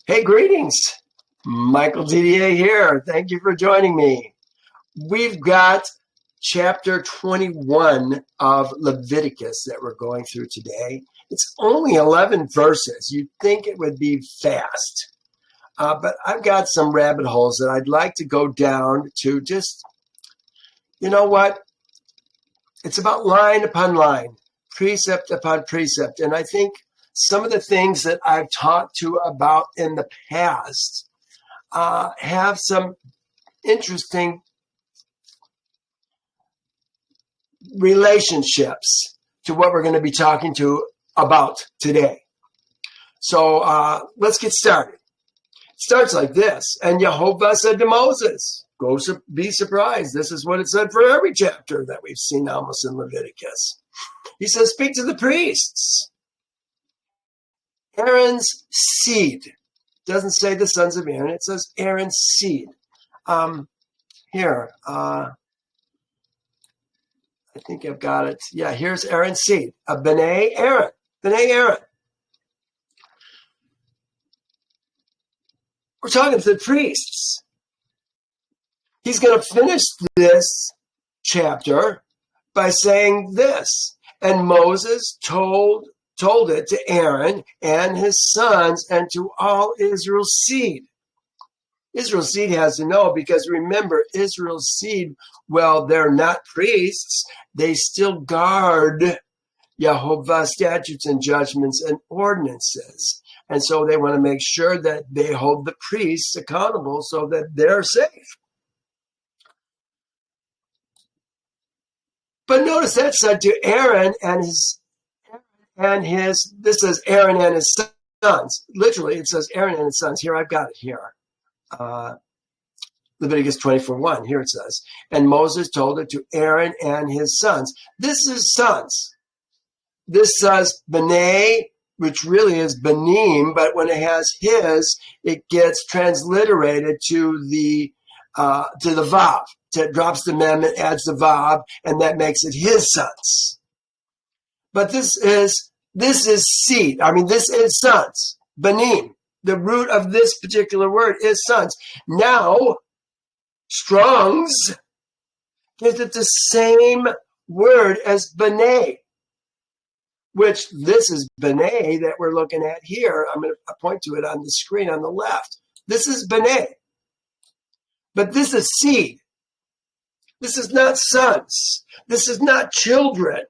Hey, greetings. Michael DDA here. Thank you for joining me. We've got chapter 21 of Leviticus that we're going through today. It's only 11 verses. You'd think it would be fast. But I've got some rabbit holes that I'd like to go down to just, you know what? It's about line upon line, precept upon precept. And I think some of the things that I've talked to about in the past have some interesting relationships to what we're going to be talking to about today. So let's get started. It starts like this. And Jehovah said to Moses, go be surprised. This is what it said for every chapter that we've seen almost in Leviticus. He says, speak to the priests. Aaron's seed. Doesn't say the sons of Aaron. It says Aaron's seed. Here. I think I've got it. Yeah, here's Aaron's seed. B'nai Aaron. B'nai Aaron. We're talking to the priests. He's going to finish this chapter by saying this. And Moses told it to Aaron and his sons and to all Israel's seed. Israel's seed has to know because remember, Israel's seed, well, they're not priests. They still guard Jehovah's statutes and judgments and ordinances. And so they want to make sure that they hold the priests accountable so that they're safe. But notice that said to Aaron and his, this says Aaron and his sons. Literally, it says Aaron and his sons. Here, I've got it here. Leviticus 24:1. Here it says, and Moses told it to Aaron and his sons. This is sons. This says B'nai, which really is Benim, but when it has his, it gets transliterated to the Vav. It drops the mem, it adds the Vav, and that makes it his sons. But this is seed. I mean, this is sons. Benim. The root of this particular word is sons. Now, Strong's gives it the same word as B'nai, which this is B'nai that we're looking at here. I'm going to point to it on the screen on the left. This is B'nai. But this is seed. This is not sons. This is not children.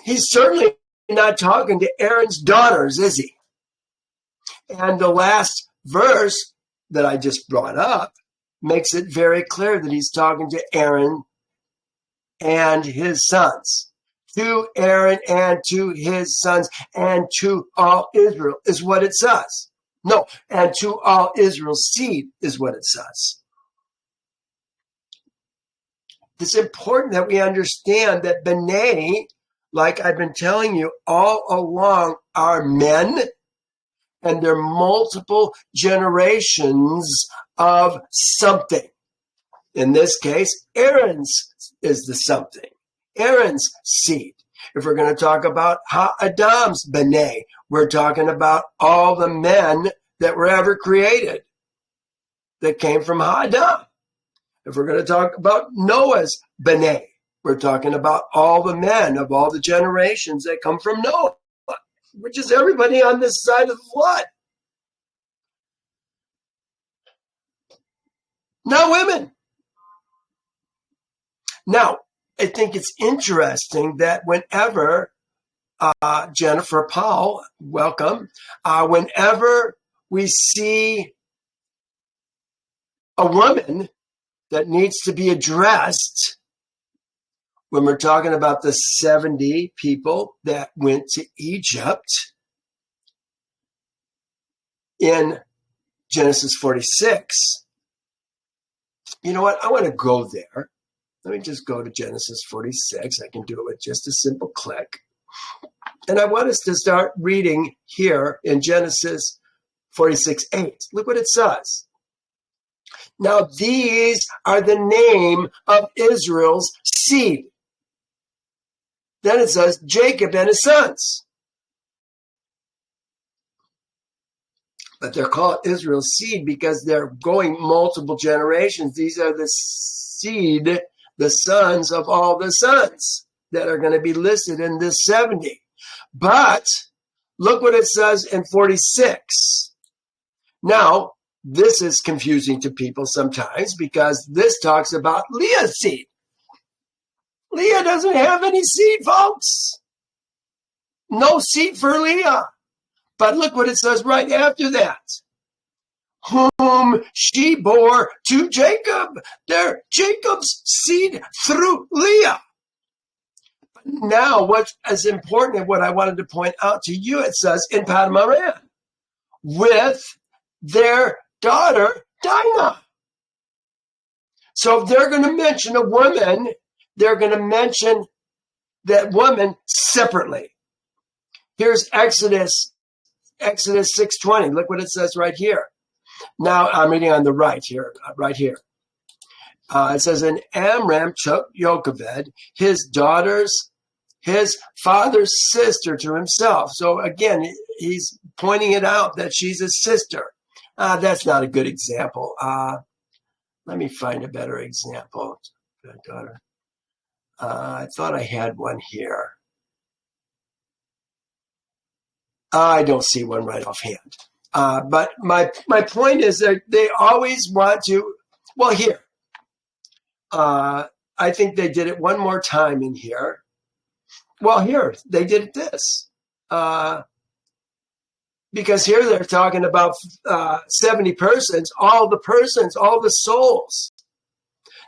He's certainly not talking to Aaron's daughters, is he? And the last verse that I just brought up makes it very clear that he's talking to Aaron and his sons. To Aaron and to his sons and to all Israel is what it says. No, and to all Israel's seed is what it says. It's important that we understand that B'nai, like I've been telling you all along, are men, and they're multiple generations of something. In this case, Aaron's is the something. Aaron's seed. If we're going to talk about Ha'adam's B'nai, we're talking about all the men that were ever created that came from Ha'adam. If we're going to talk about Noah's B'nai, we're talking about all the men of all the generations that come from Noah, which is everybody on this side of the flood. Not women. Now, I think it's interesting that whenever, Jennifer Powell, welcome, whenever we see a woman that needs to be addressed, when we're talking about the 70 people that went to Egypt in Genesis 46, you know what? I want to go there. Let me just go to Genesis 46. I can do it with just a simple click. And I want us to start reading here in Genesis 46:8. Look what it says. Now these are the name of Israel's seed. Then it says Jacob and his sons. But they're called Israel's seed because they're going multiple generations. These are the seed, the sons of all the sons that are going to be listed in this 70. But look what it says in 46. Now, this is confusing to people sometimes because this talks about Leah's seed. Leah doesn't have any seed, folks. No seed for Leah. But look what it says right after that. Whom she bore to Jacob. They're Jacob's seed through Leah. Now, what is important and what I wanted to point out to you, it says in Padamaran, with their daughter Dinah. So if they're going to mention a woman, they're going to mention that woman separately. Here's Exodus 6:20. Look what it says right here. Now I'm reading on the right here. It says, and Amram took Jochebed, his father's sister, to himself. So again, he's pointing it out that she's a sister. That's not a good example. Let me find a better example. Daughter. I thought I had one here. I don't see one right offhand. But my point is that they always want to, well, here. I think they did it one more time in here. Well, here, they did this. Because here they're talking about 70 persons, all the souls.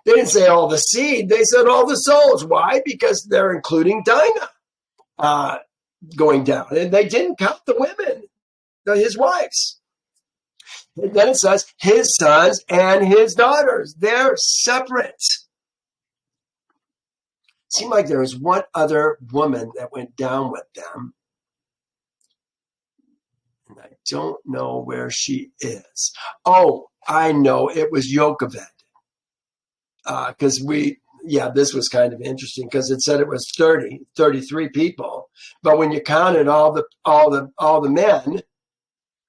They didn't say all the seed, they said all the souls. Why? Because they're including Dinah going down. And they didn't count the women, his wives. And then it says his sons and his daughters. They're separate. It seemed like there was one other woman that went down with them. And I don't know where she is. Oh, I know. It was Jochebed. Because this was kind of interesting because it said it was 33 people. But when you counted all the men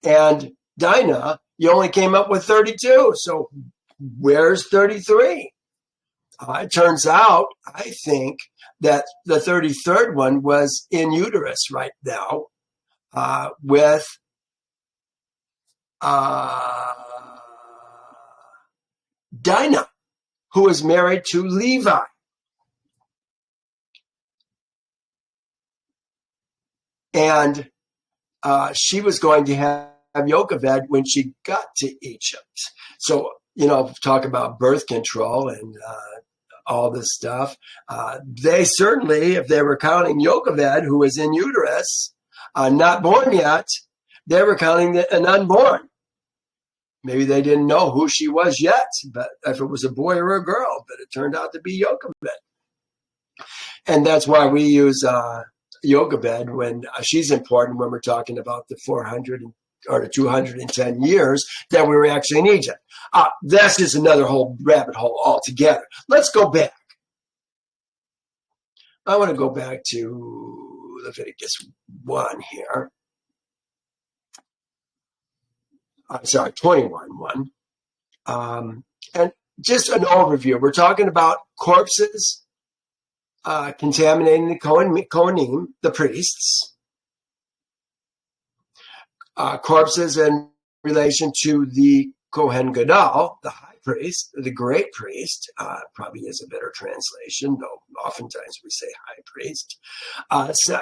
and Dinah, you only came up with 32. So where's 33? It turns out, I think, that the 33rd one was in uterus right now with Dinah, who was married to Levi. And she was going to have Jochebed when she got to Egypt. So, talk about birth control and all this stuff. They certainly, if they were counting Jochebed, who was in uterus, not born yet, they were counting an unborn. Maybe they didn't know who she was yet, but if it was a boy or a girl, but it turned out to be Jochebed. And that's why we use Jochebed when she's important when we're talking about the 400 or the 210 years that we were actually in Egypt. That's just another whole rabbit hole altogether. Let's go back. I want to go back to Leviticus 1 here. I'm sorry, 21:1. And just an overview. We're talking about corpses contaminating the Kohanim, the priests. Corpses in relation to the Kohen Gadol, the high priest, the great priest, probably is a better translation, though oftentimes we say high priest.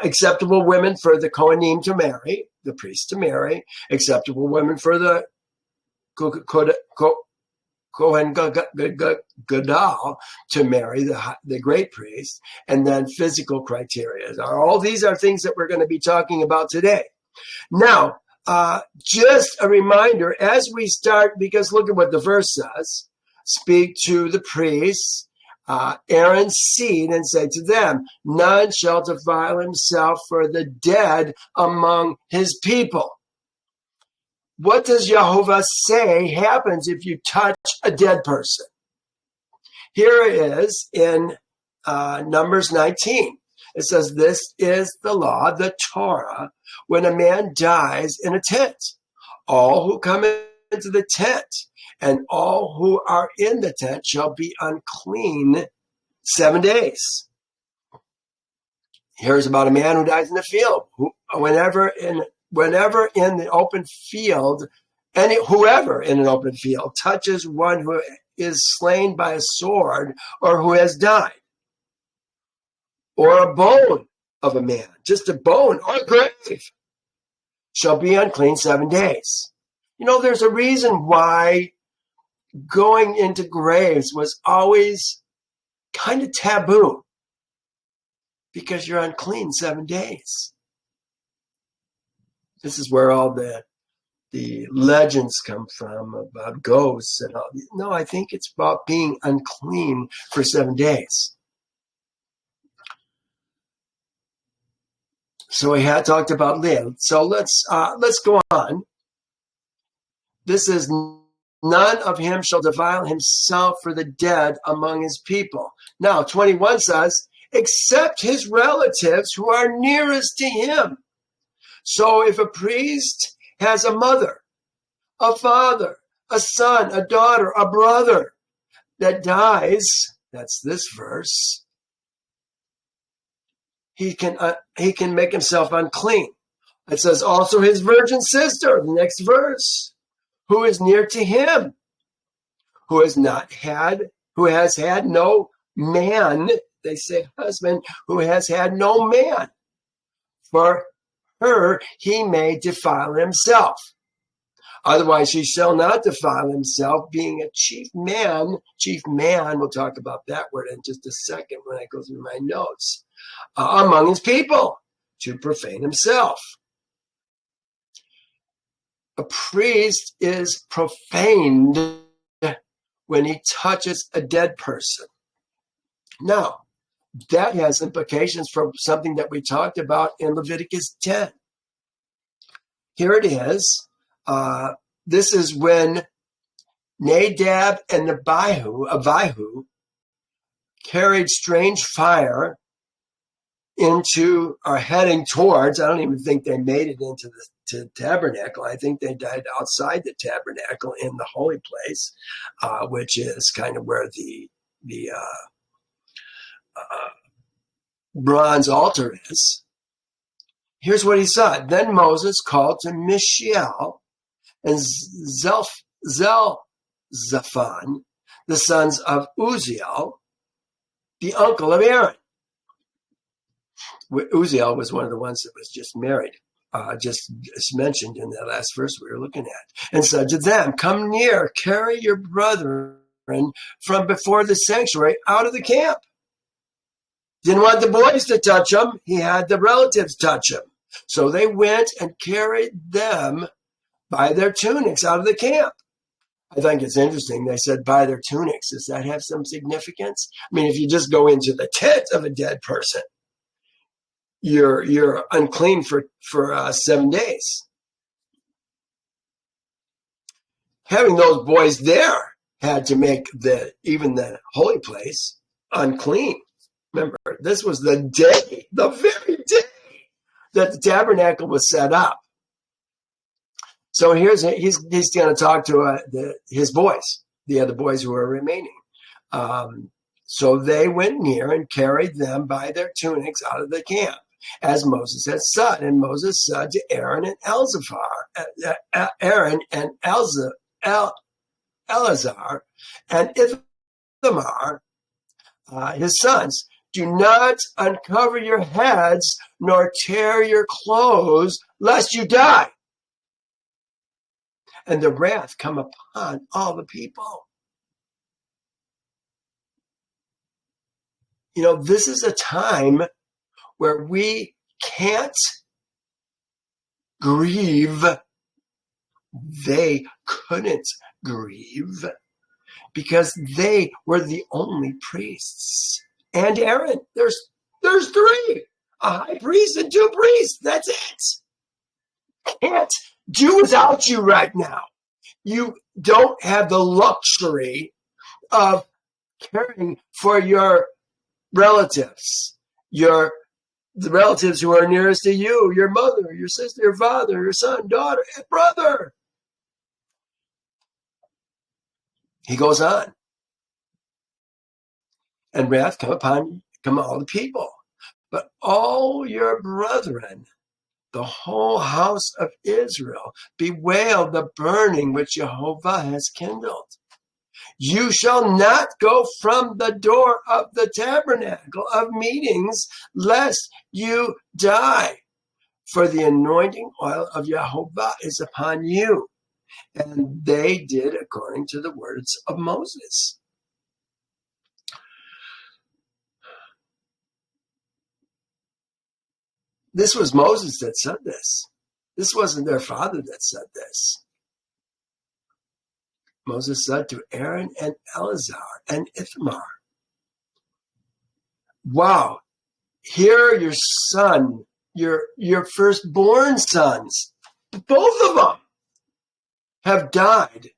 Acceptable women for the Kohanim to marry, the priest to marry. Acceptable women for the Kohen Gadol to marry the great priest. And then physical criteria. All these are things that we're going to be talking about today. Now, just a reminder as we start, because look at what the verse says. Speak to the priests, Aaron's seed, and say to them, none shall defile himself for the dead among his people. What does Jehovah say happens if you touch a dead person? Here it is in Numbers 19. It says, this is the law, the Torah, when a man dies in a tent. all who come into the tent and all who are in the tent shall be unclean 7 days. Here's about a man who dies in the field. Whenever in the open field, whoever in an open field touches one who is slain by a sword or who has died, or a bone of a man, just a bone or a grave, shall be unclean 7 days. There's a reason why going into graves was always kind of taboo, because you're unclean 7 days. This is where all the legends come from about ghosts and all. No, I think it's about being unclean for 7 days. So we had talked about Leah. So let's go on. This is, none of him shall defile himself for the dead among his people. Now, 21 says, except his relatives who are nearest to him. So if a priest has a mother, a father, a son, a daughter, a brother that dies, that's this verse, he can make himself unclean. It says also his virgin sister, the next verse, who is near to him, who has had no man, they say husband, who has had no man. For her he may defile himself. Otherwise he shall not defile himself, being a chief man, we'll talk about that word in just a second when I go through my notes, among his people, to profane himself. A priest is profaned when he touches a dead person. Now, that has implications for something that we talked about in Leviticus 10. Here it is. This is when Nadab and Abihu carried strange fire heading towards, I don't even think they made it into the tabernacle. I think they died outside the tabernacle in the holy place, which is kind of where the bronze altar is. Here's what he saw. Then Moses called to Mishael and Zelzaphon, the sons of Uzziel, the uncle of Aaron. Uzziel was one of the ones that was just married, just mentioned in that last verse we were looking at, and said to them, come near, carry your brethren from before the sanctuary out of the camp. Didn't want the boys to touch him. He had the relatives touch him. So they went and carried them by their tunics out of the camp. I think it's interesting. They said by their tunics. Does that have some significance? I mean, if you just go into the tent of a dead person, you're unclean for 7 days. Having those boys there had to make even the holy place unclean. Remember, this was the very day that the tabernacle was set up. So he's going to talk to his boys, the other boys who were remaining. So they went near and carried them by their tunics out of the camp, as Moses had said. And Moses said to Aaron and Eleazar and Ithamar, his sons, do not uncover your heads nor tear your clothes, lest you die, and the wrath come upon all the people. This is a time where we can't grieve. They couldn't grieve because they were the only priests. And Aaron, there's 3, a high priest and 2 priests. That's it. Can't do without you right now. You don't have the luxury of caring for your relatives, the relatives who are nearest to you, your mother, your sister, your father, your son, daughter, brother. He goes on. And wrath come all the people. But all your brethren, the whole house of Israel, bewail the burning which Jehovah has kindled. You shall not go from the door of the tabernacle of meetings, lest you die. For the anointing oil of Jehovah is upon you. And they did according to the words of Moses. This was Moses that said this. This wasn't their father that said this. Moses said to Aaron and Eleazar and Ithamar, wow, here your son, your firstborn sons, both of them have died.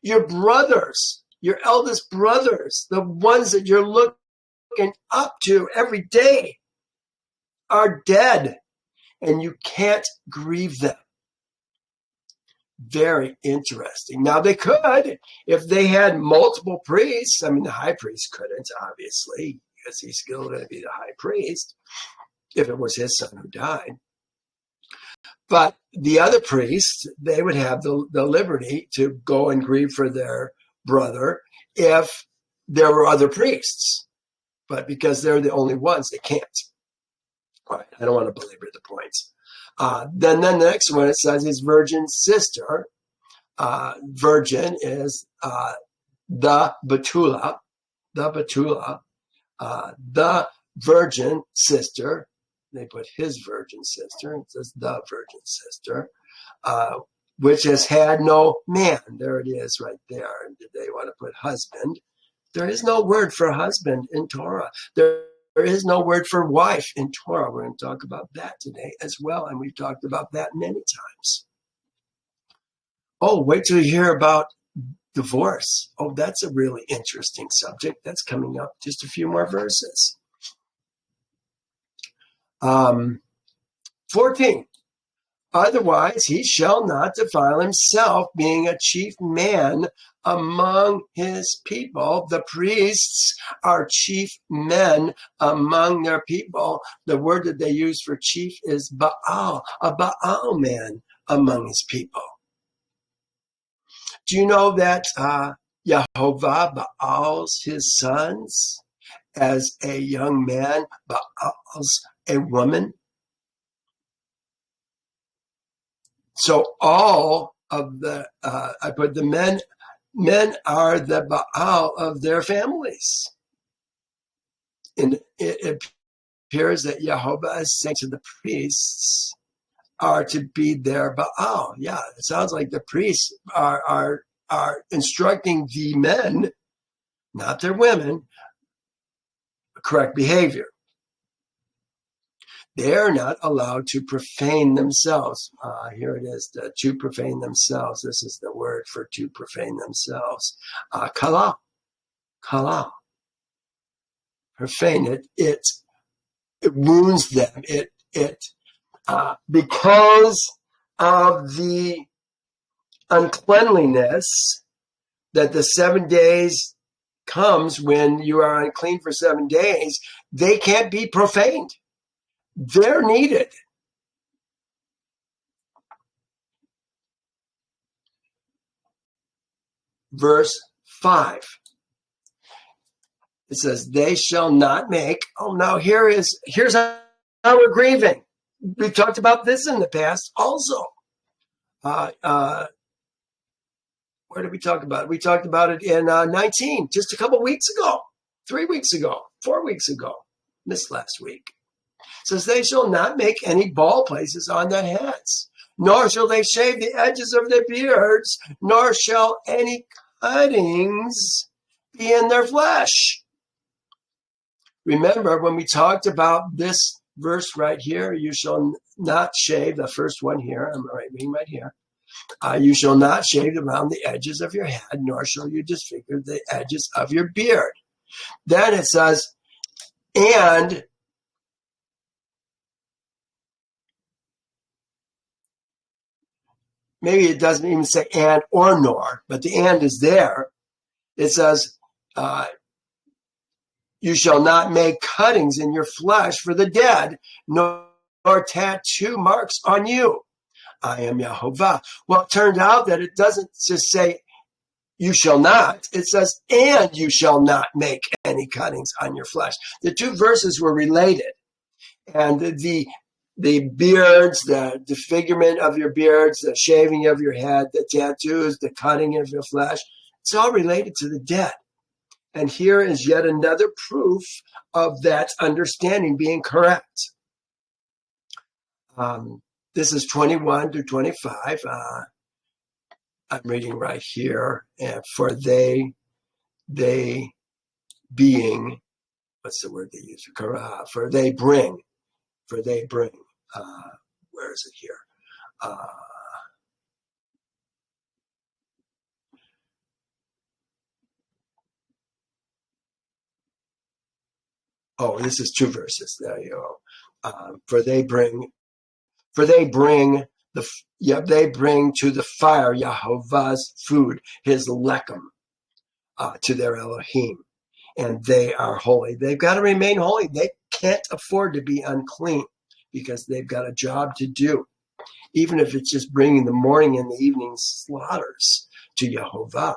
Your brothers, your eldest brothers, the ones that you're looking up to every day, are dead, and you can't grieve them. Very interesting. Now, they could, if they had multiple priests. I mean, the high priest couldn't, obviously, because he's still going to be the high priest if it was his son who died. But the other priests, they would have the liberty to go and grieve for their brother if there were other priests. But because they're the only ones, they can't. All right, I don't want to belabor the points. Then the next one, it says his virgin sister. Virgin is the Betula, the virgin sister. They put his virgin sister. It says the virgin sister, which has had no man. There it is right there. And did they want to put husband? There is no word for husband in Torah. There is no word for wife in Torah. We're going to talk about that today as well, and we've talked about that many times. Oh, wait till you hear about divorce. Oh, that's a really interesting subject. That's coming up just a few more verses. 14. Otherwise, he shall not defile himself, being a chief man among his people. The priests are chief men among their people. The word that they use for chief is Baal, a Baal man among his people. Do you know that Yehovah Baal's his sons as a young man, Baal's a woman? So all of the, I put the men are the Baal of their families. And it appears that Yehovah is saying to the priests are to be their Baal. Yeah, it sounds like the priests are instructing the men, not their women, correct behavior. They're not allowed to profane themselves. Here it is, to profane themselves. This is the word for to profane themselves. Kala. Profane. It wounds them. Because of the uncleanliness that the 7 days comes when you are unclean for 7 days, they can't be profaned. They're needed. Verse 5. It says, they shall not make. Oh, now here's how we're grieving. We've talked about this in the past also. Where did we talk about it? We talked about it in 19, just a couple weeks ago, 3 weeks ago, 4 weeks ago, this last week. It says, they shall not make any bald places on their heads, nor shall they shave the edges of their beards, nor shall any cuttings be in their flesh. Remember when we talked about this verse right here, you shall not shave, the first one here, I'm reading right here. You shall not shave around the edges of your head, nor shall you disfigure the edges of your beard. Then it says, and maybe it doesn't even say and or nor, but the and is there. It says, you shall not make cuttings in your flesh for the dead, nor tattoo marks on you. I am Yehovah. Well, it turned out that it doesn't just say you shall not. It says, and you shall not make any cuttings on your flesh. The two verses were related. And the beards, the disfigurement of your beards, the shaving of your head, the tattoos, the cutting of your flesh, it's all related to the dead. And here is yet another proof of that understanding being correct. This is 21 through 25. I'm reading right here. And for they being, what's the word they use? For they bring. Where is it here? This is two verses. There you go. They bring to the fire Yahovah's food, his lechem, to their Elohim, and they are holy. They've got to remain holy. They can't afford to be unclean because they've got a job to do, even if it's just bringing the morning and the evening slaughters to Yehovah.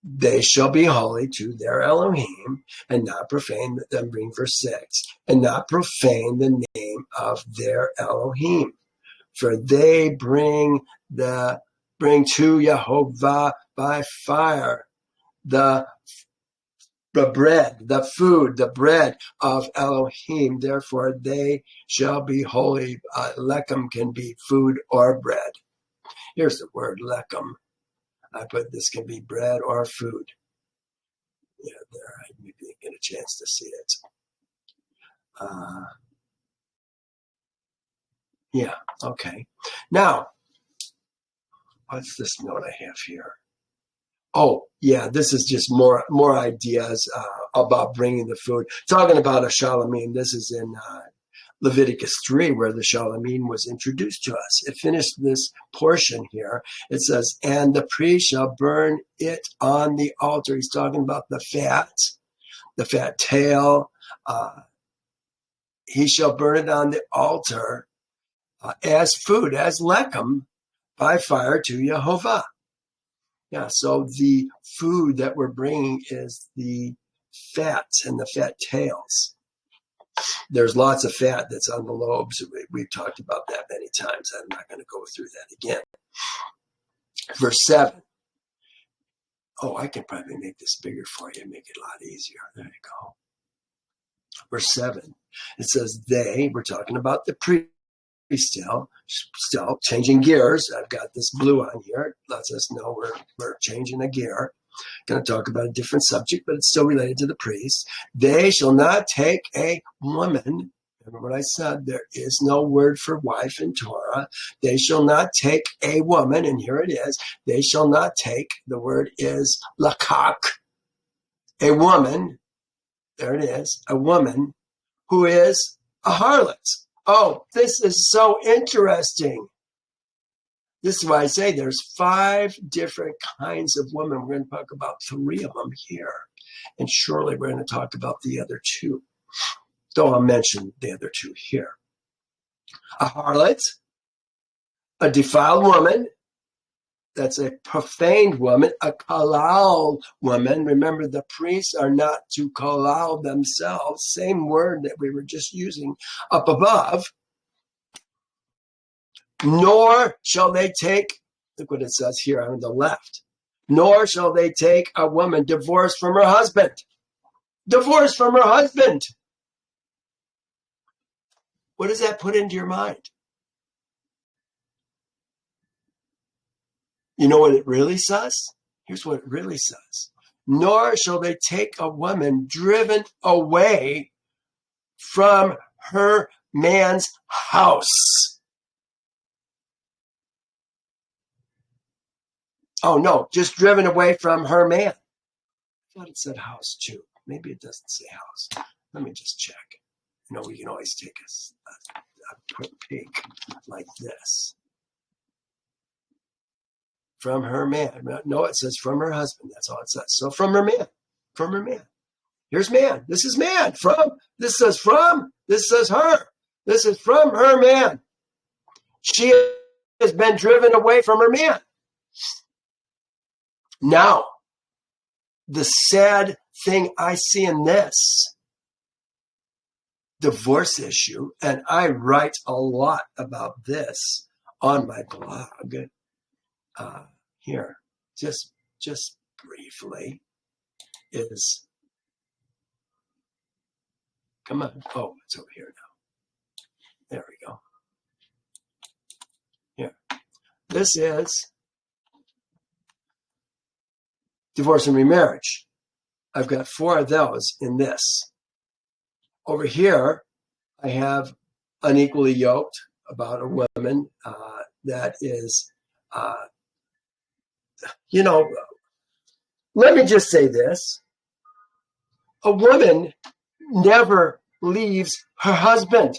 They shall be holy to their Elohim and not profane them. Bring verse 6, and not profane the name of their Elohim, for they bring to Yehovah by fire the bread, the bread of Elohim. Therefore, they shall be holy. Lechem can be food or bread. Here's the word lechem. I put this can be bread or food. Yeah, there. I maybe get a chance to see it. Yeah, okay. Now, what's this note I have here? Oh, yeah, this is just more ideas about bringing the food. Talking about a shalamim. This is in Leviticus 3, where the shalamim was introduced to us. It finished this portion here. It says, and the priest shall burn it on the altar. He's talking about the fat tail. He shall burn it on the altar as food, as lechem, by fire to Yehovah. Yeah, so the food that we're bringing is the fats and the fat tails. There's lots of fat that's on the lobes. We've talked about that many times. I'm not going to go through that again. Verse 7. Oh, I can probably make this bigger for you and make it a lot easier. There you go. Verse 7. It says we're talking about the priest still changing gears. I've got this blue on here. It lets us know we're changing a gear. Going to talk about a different subject, but it's still related to the priest. They shall not take a woman. Remember what I said? There is no word for wife in Torah. They shall not take a woman, and here it is. They shall not take, the word is lakak, a woman. There it is, a woman who is a harlot. Oh, this is so interesting. This is why I say there's 5 different kinds of women. We're going to talk about 3 of them here. And surely we're going to talk about the other 2. Though I'll mention the other 2 here. A harlot, a defiled woman, that's a profaned woman, a kalal woman. Remember, the priests are not to kalal themselves. Same word that we were just using up above. Nor shall they take, look what it says here on the left, nor shall they take a woman divorced from her husband. Divorced from her husband. What does that put into your mind? You know what it really says? Here's what it really says. Nor shall they take a woman driven away from her man's house. Oh, no, just driven away from her man. I thought it said house too. Maybe it doesn't say house. Let me just check. You know, we can always take a quick peek like this. from her man. No, it says from her husband. That's all it says. So from her man. From her man. Here's man. This is man. From. This says from. This says her. This is from her man. She has been driven away from her man. Now, the sad thing I see in this divorce issue, and I write a lot about this on my blog here, just briefly, is, come on, oh, it's over here now. There we go. Here. This is divorce and remarriage. I've got 4 of those in this. Over here, I have unequally yoked about a woman that is, let me just say this. A woman never leaves her husband.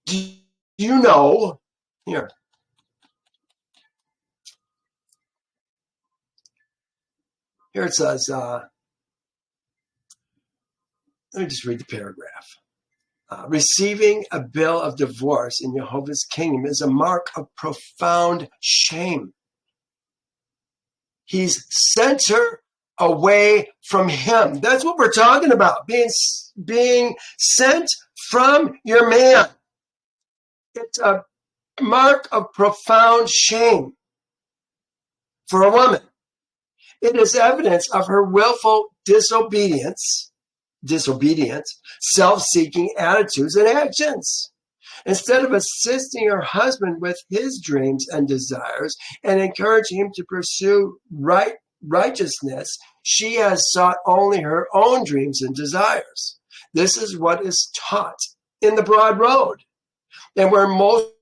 Do you know, here, it says, let me just read the paragraph. Receiving a bill of divorce in Jehovah's kingdom is a mark of profound shame. He's sent her away from him. That's what we're talking about, being sent from your man. It's a mark of profound shame for a woman. It is evidence of her willful disobedience, self-seeking attitudes and actions. Instead of assisting her husband with his dreams and desires and encouraging him to pursue righteousness, she has sought only her own dreams and desires. This is what is taught in the broad road and where most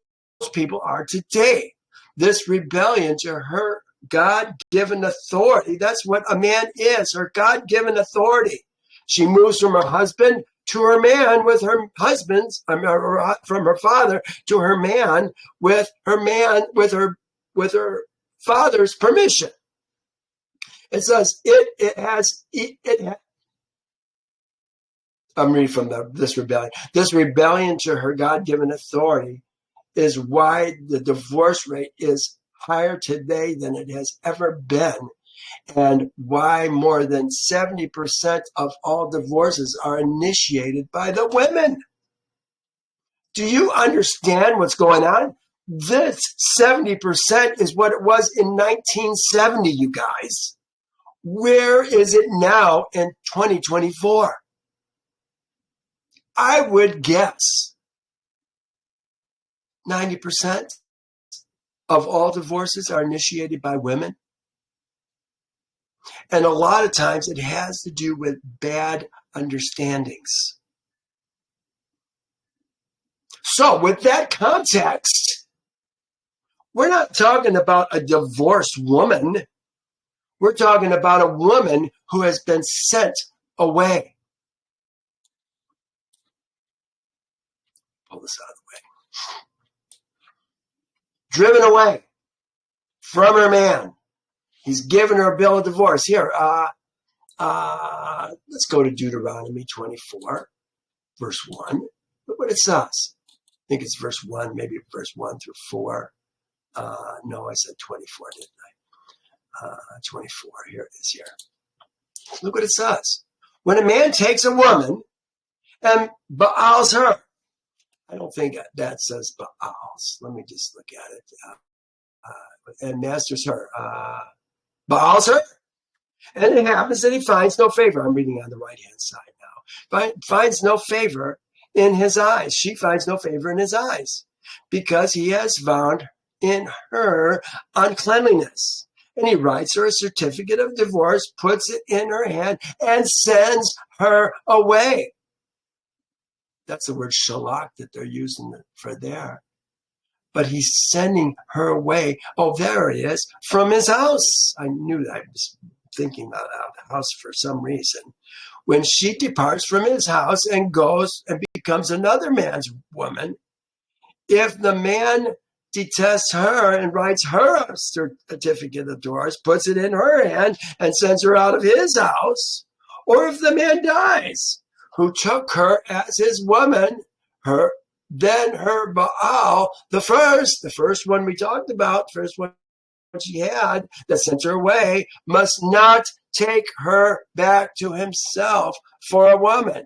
people are today. This rebellion to her God-given authority, that's what a man is, her God-given authority. She moves from her husband to her man with her husband's, from her father to her man with her father's permission. It says I'm reading from this rebellion. This rebellion to her God-given authority is why the divorce rate is higher today than it has ever been, and why more than 70% of all divorces are initiated by the women. Do you understand what's going on? This 70% is what it was in 1970, you guys. Where is it now in 2024? I would guess 90% of all divorces are initiated by women. And a lot of times it has to do with bad understandings. So with that context, we're not talking about a divorced woman. We're talking about a woman who has been sent away. Pull this out of the way. Driven away from her man. He's given her a bill of divorce. Here, let's go to Deuteronomy 24, verse 1. Look what it says. I think it's verse 1, maybe verse 1 through 4. No, I said 24, didn't I? 24, here it is here. Look what it says. When a man takes a woman and baals her, I don't think that says baals. Let me just look at it. And masters her. Baals her. And it happens that he finds no favor. I'm reading on the right-hand side now. Finds no favor in his eyes. She finds no favor in his eyes because he has found in her uncleanliness. And he writes her a certificate of divorce, puts it in her hand, and sends her away. That's the word shalak that they're using for there. But he's sending her away. Oh, there it is, from his house. I knew that. I was thinking about the house for some reason. When she departs from his house and goes and becomes another man's woman, if the man detests her and writes her a certificate of divorce, puts it in her hand, and sends her out of his house. Or if the man dies, who took her as his woman, then her Baal, the first one we talked about, first one she had that sent her away, must not take her back to himself for a woman.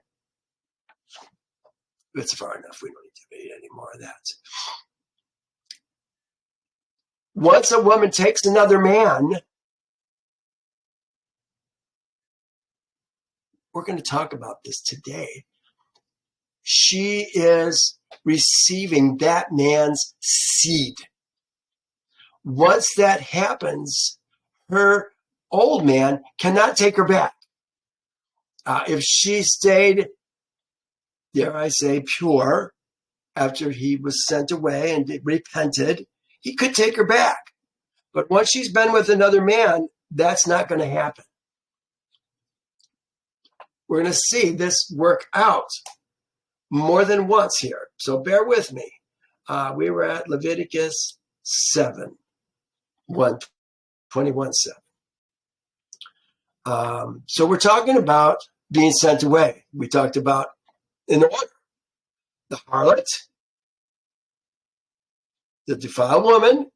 It's far enough. We don't need to read any more of that. Once a woman takes another man, we're going to talk about this today. She is receiving that man's seed. Once that happens, her old man cannot take her back. If she stayed, dare I say, pure after he was sent away and repented, he could take her back. But once she's been with another man, that's not going to happen. We're going to see this work out more than once here. So bear with me. We were at Leviticus 7, 21:7. So we're talking about being sent away. We talked about in order the harlot, the defiled woman.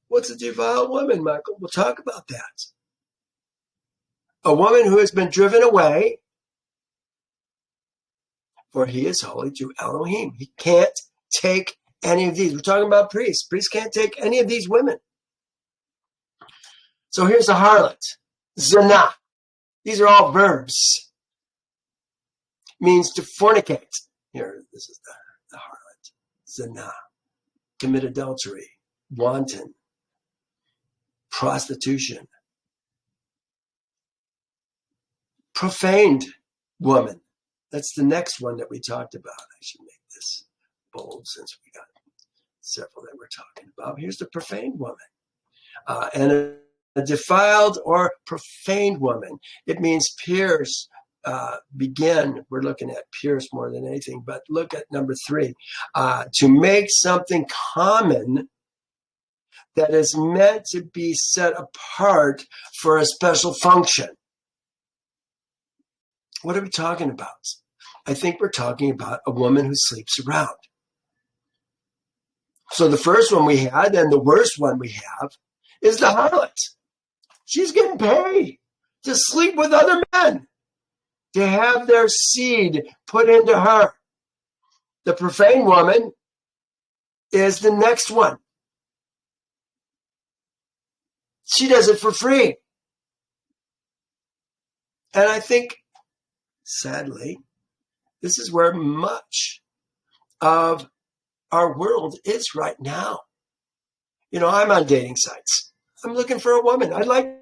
What's a defiled woman, Michael? We'll talk about that. A woman who has been driven away, for he is holy to Elohim. He can't take any of these. We're talking about priests. Priests can't take any of these women. So here's the harlot. Zina. These are all verbs. Means to fornicate. Here, this is the harlot. Zina. Commit adultery. Wanton. Prostitution. Profaned woman. That's the next one that we talked about. I should make this bold since we got several that we're talking about. Here's the profaned woman. And a defiled or profaned woman. It means pierce, begin. We're looking at pierce more than anything, but look at number 3. To make something common that is meant to be set apart for a special function. What are we talking about? I think we're talking about a woman who sleeps around. So the first one we had and the worst one we have is the harlot. She's getting paid to sleep with other men, to have their seed put into her. The profane woman is the next one. She does it for free. And I think, sadly, this is where much of our world is right now. You know, I'm on dating sites. I'm looking for a woman. I'd like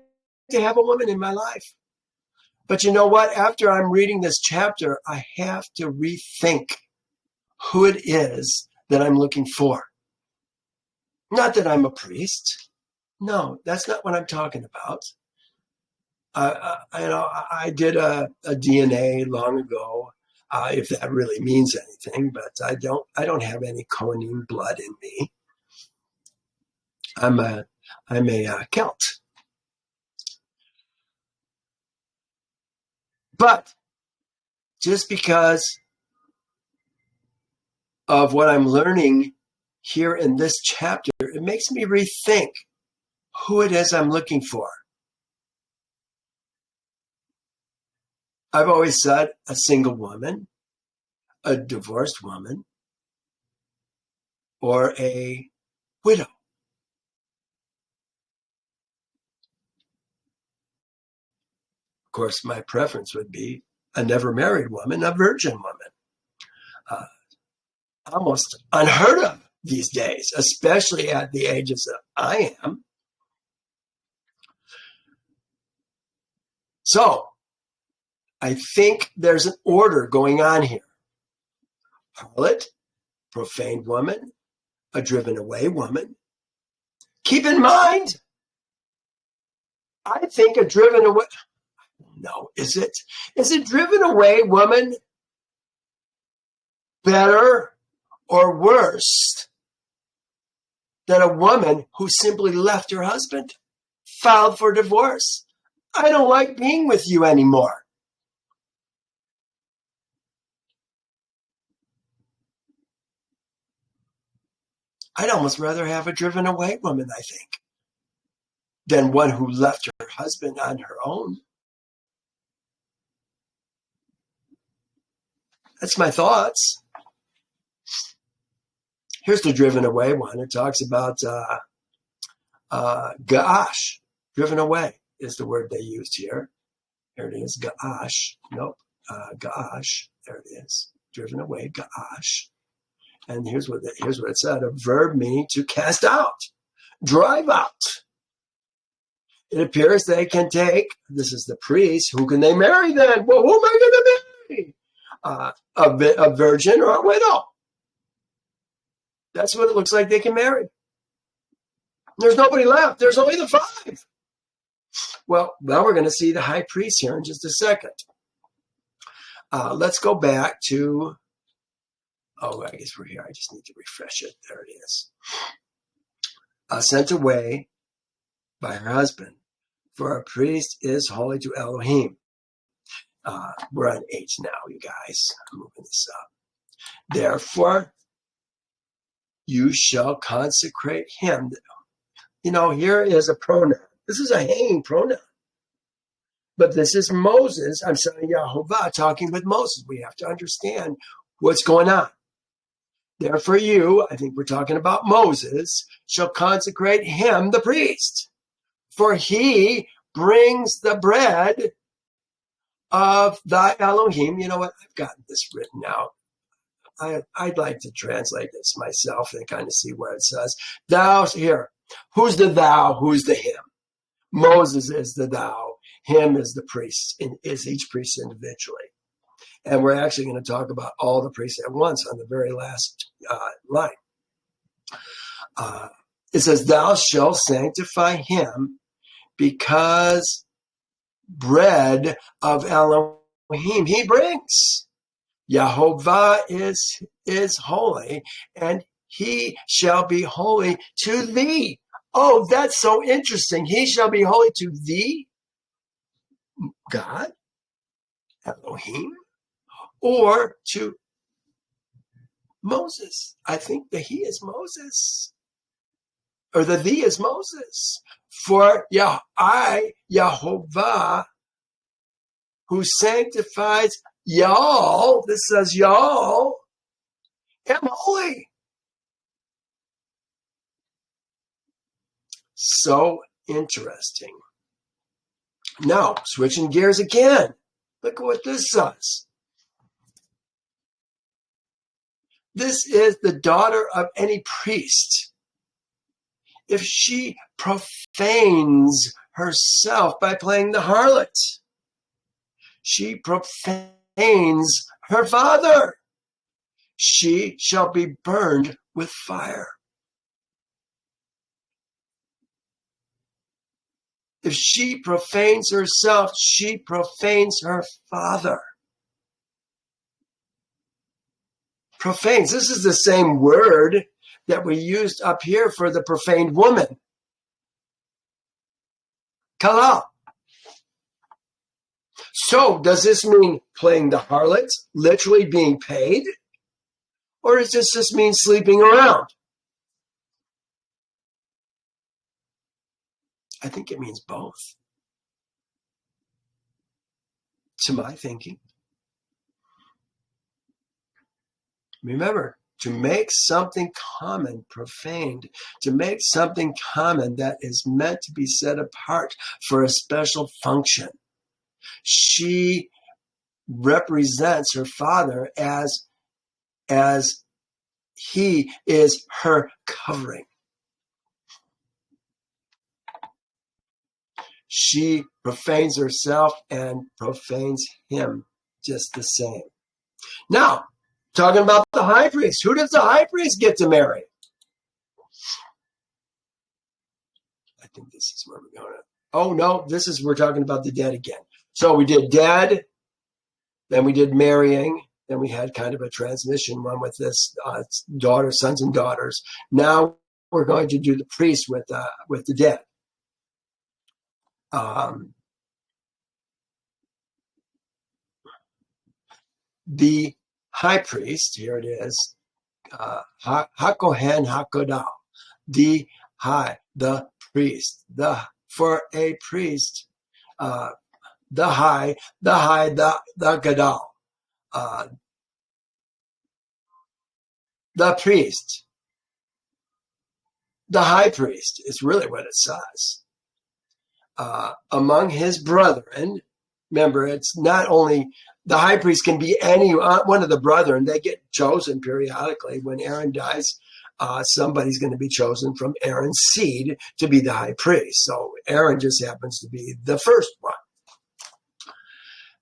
to have a woman in my life. But you know what? After I'm reading this chapter, I have to rethink who it is that I'm looking for. Not that I'm a priest. No, that's not what I'm talking about. I did a DNA long ago, if that really means anything, but I don't have any Kohanim blood in me. I'm a Celt. But just because of what I'm learning here in this chapter, it makes me rethink who it is I'm looking for. I've always said a single woman, a divorced woman, or a widow. Of course, my preference would be a never married woman, a virgin woman. Almost unheard of these days, especially at the ages that I am. So, I think there's an order going on here. Harlot, profane woman, a driven away woman. Keep in mind, I think a driven away, no, is it driven away woman better or worse than a woman who simply left her husband, filed for divorce. I don't like being with you anymore. I'd almost rather have a driven away woman, I think, than one who left her husband on her own. That's my thoughts. Here's the driven away one. It talks about ga'ash. Driven away is the word they used here. There it is, ga'ash. Nope, ga'ash. There it is. Driven away, ga'ash. And here's what it said: a verb meaning to cast out, drive out. It appears they can take. This is the priest. Who can they marry then? Well, who am I going to marry? A virgin or a widow. That's what it looks like they can marry. There's nobody left. There's only the 5. Well, now we're going to see the high priest here in just a second. Let's go back to, I guess we're here. I just need to refresh it. There it is. Sent away by her husband, for a priest is holy to Elohim. We're on 8 now, you guys. I'm moving this up. Therefore, you shall consecrate him. Here is a pronoun. This is a hanging pronoun. But this is Moses. I'm sorry, Yahovah talking with Moses. We have to understand what's going on. Therefore you, I think we're talking about Moses, shall consecrate him, the priest. For he brings the bread of thy Elohim. You know what? I've gotten this written out. I'd like to translate this myself and kind of see where it says, thou, here. Who's the thou? Who's the him? Moses is the thou. Him is the priest, is each priest individually. And we're actually going to talk about all the priests at once on the very last line. It says, thou shalt sanctify him, because bread of Elohim he brings. Yahovah is holy, and he shall be holy to thee. Oh, that's so interesting. He shall be holy to thee, God, Elohim, or to Moses. I think the he is Moses, or the thee is Moses. For Yahovah, who sanctifies y'all, this says y'all, am holy. So interesting. Now, switching gears again. Look at what this says. This is the daughter of any priest. If she profanes herself by playing the harlot, she profanes her father. She shall be burned with fire. If she profanes herself, she profanes her father. Profanes. This is the same word that we used up here for the profaned woman. Kala. So does this mean playing the harlot, literally being paid? Or does this just mean sleeping around? I think it means both, to my thinking. Remember, to make something common profaned, to make something common that is meant to be set apart for a special function. She represents her father as he is her covering. She profanes herself and profanes him just the same. Now, talking about the high priest. Who does the high priest get to marry? I think this is where we're going. Oh, no, we're talking about the dead again. So we did dead, then we did marrying, then we had kind of a transmission one with this sons and daughters. Now we're going to do the priest with the dead. The high priest, here it is, Hakohen Hakodah, the priest, for a priest, the Gadol, the priest, the high priest is really what it says. Among his brethren, remember, it's not only the high priest can be any one of the brethren. They get chosen periodically. When Aaron dies, somebody's going to be chosen from Aaron's seed to be the high priest. So Aaron just happens to be the first one.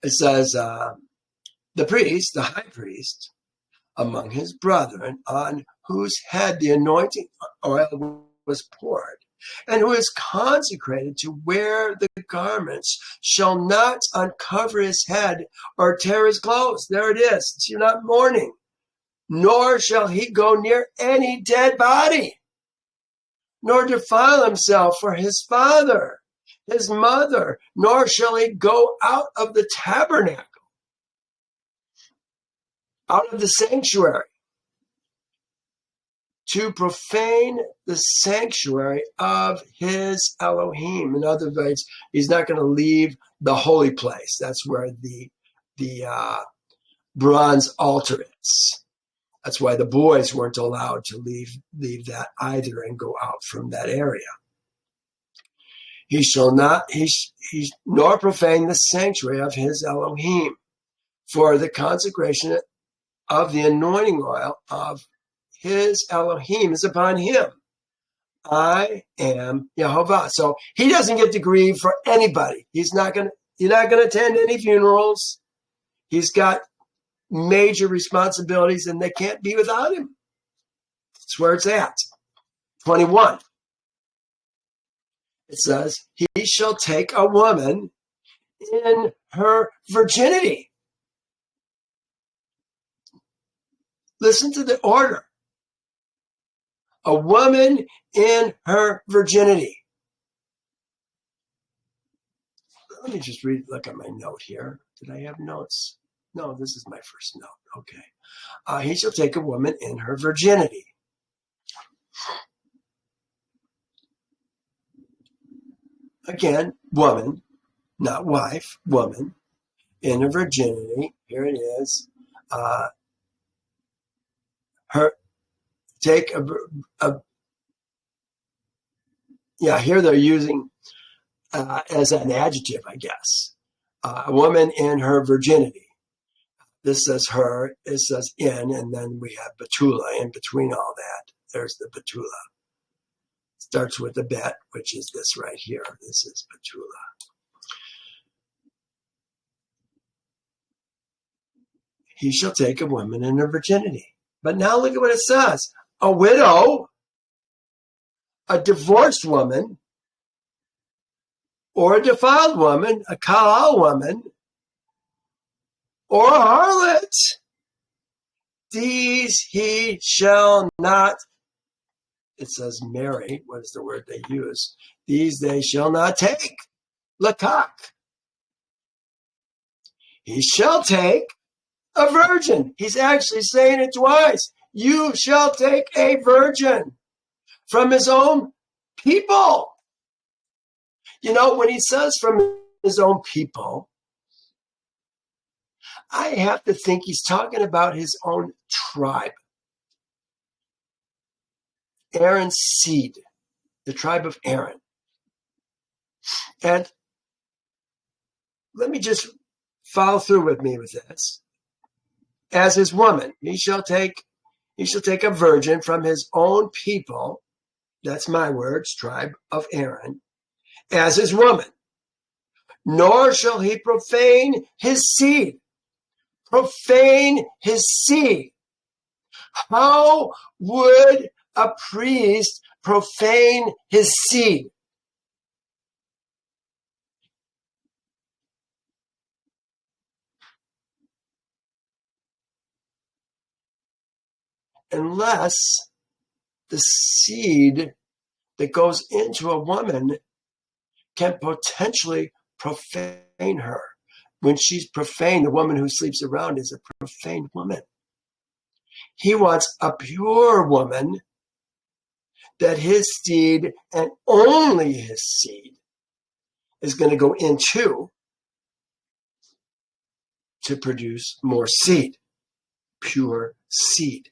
It says, the priest, the high priest, among his brethren, on whose head the anointing oil was poured, and who is consecrated to wear the garments, shall not uncover his head or tear his clothes. There it is. You're not mourning. Nor shall he go near any dead body, nor defile himself for his father, his mother, nor shall he go out of the tabernacle, out of the sanctuary, to profane the sanctuary of his Elohim. In other words, he's not going to leave the holy place. That's where the bronze altar is. That's why the boys weren't allowed to leave that either and go out from that area. He shall not, nor profane the sanctuary of his Elohim, for the consecration of the anointing oil of his Elohim is upon him. I am Yehovah. So he doesn't get to grieve for anybody. You're not going to attend any funerals. He's got major responsibilities and they can't be without him. That's where it's at. 21. It says, he shall take a woman in her virginity. Listen to the order. A woman in her virginity. Let me just look at my note here. Did I have notes? No, this is my first note. Okay. He shall take a woman in her virginity. Again, woman, not wife, woman, in her virginity. Here it is. Here they're using as an adjective, I guess. A woman in her virginity. This says her, it says in, and then we have Betula in between all that. There's the Betula. Starts with the bet, which is this right here. This is Betula. He shall take a woman in her virginity. But now look at what it says. A widow, a divorced woman, or a defiled woman, a kalal woman, or a harlot, these he shall not, it says marry, what is the word they use? These they shall not take. Lakak. He shall take a virgin. He's actually saying it twice. You shall take a virgin from his own people. You know, when he says from his own people, I have to think he's talking about his own tribe. Aaron's seed, the tribe of Aaron. And let me just follow through with me with this. As his woman, he shall take a virgin from his own people. That's my words, tribe of Aaron. As his woman. Nor shall he profane his seed. Profane his seed. How would a priest profane his seed? Unless the seed that goes into a woman can potentially profane her. When she's profane, the woman who sleeps around is a profane woman. He wants a pure woman that his seed and only his seed is going to go into to produce more seed, pure seed,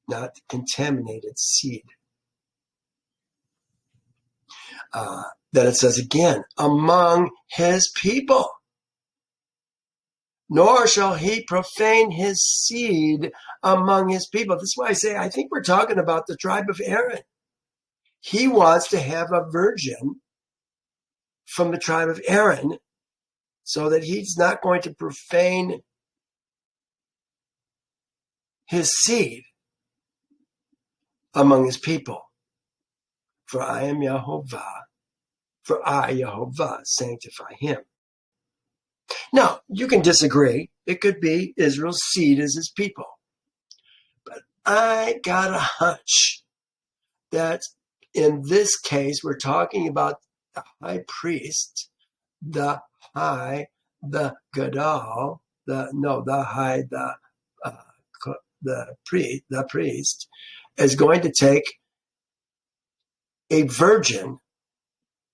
not contaminated seed. Then it says again, among his people. Nor shall he profane his seed among his people. This is why I say I think we're talking about the tribe of Aaron. He wants to have a virgin from the tribe of Aaron so that he's not going to profane his seed among his people. For I am Yehovah. For I, Yehovah, sanctify him. Now, you can disagree. It could be Israel's seed is his people. But I got a hunch that in this case, we're talking about the high priest, the gadol, the priest is going to take a virgin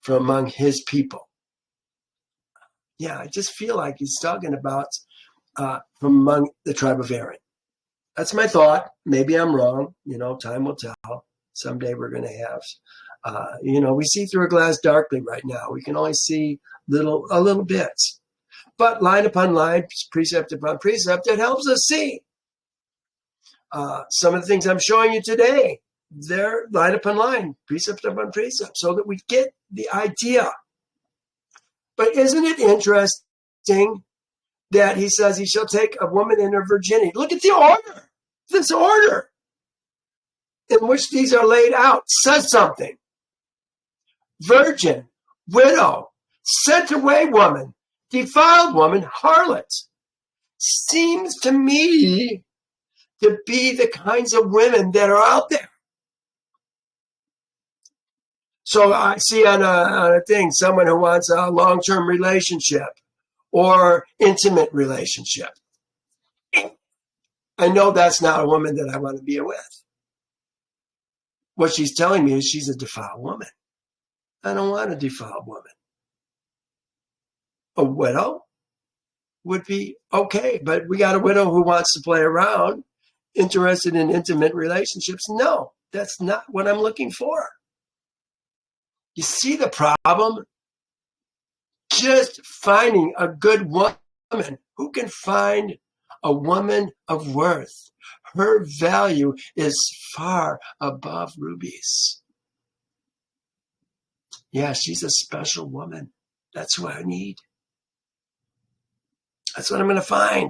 from among his people. Yeah, I just feel like he's talking about from among the tribe of Aaron. That's my thought. Maybe I'm wrong. Time will tell. Someday we're going to have, we see through a glass darkly right now. We can only see a little bit. But line upon line, precept upon precept, it helps us see. Some of the things I'm showing you today, they're line upon line, precept upon precept, so that we get the idea. But isn't it interesting that he says he shall take a woman in her virginity? Look at the order. This order in which these are laid out says something. Virgin, widow, sent away woman, defiled woman, harlot. Seems to me to be the kinds of women that are out there. So I see on a thing, someone who wants a long-term relationship or intimate relationship. I know that's not a woman that I want to be with. What she's telling me is she's a defiled woman. I don't want a defiled woman. A widow would be okay, but we got a widow who wants to play around, interested in intimate relationships. No, that's not what I'm looking for. You see the problem? Just finding a good woman. Who can find a woman of worth? Her value is far above rubies. Yeah, she's a special woman. That's what I need. That's what I'm going to find.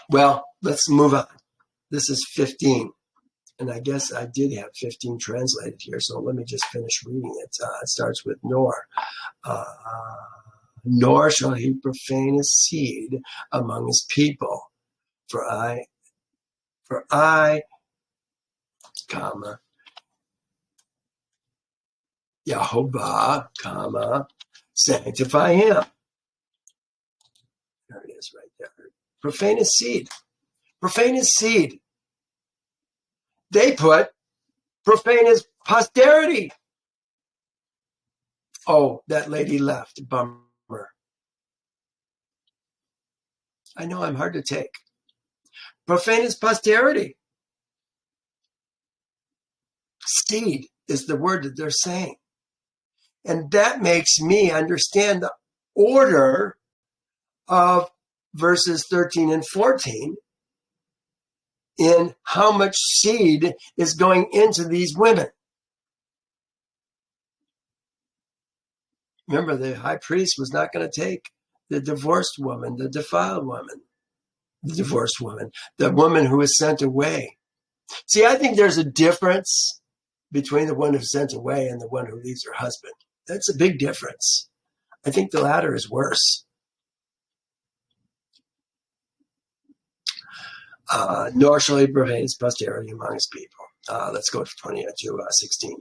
Well, let's move on. This is 15. And I guess I did have 15 translated here, so let me just finish reading it. It starts with nor. Nor shall he profane his seed among his people. For I, comma, Yehovah, comma, sanctify him. There it is right there. Profane his seed. Profane his seed. They put profane his posterity. Oh, that lady left. Bummer. I know I'm hard to take. Profane his posterity. Seed is the word that they're saying. And that makes me understand the order of verses 13 and 14 in how much seed is going into these women. Remember, the high priest was not going to take the divorced woman, the defiled woman, the divorced woman, the woman who was sent away. See, I think there's a difference between the one who's sent away and the one who leaves her husband. That's a big difference. I think the latter is worse. Nor shall he profane his posterity among his people. Let's go to 16.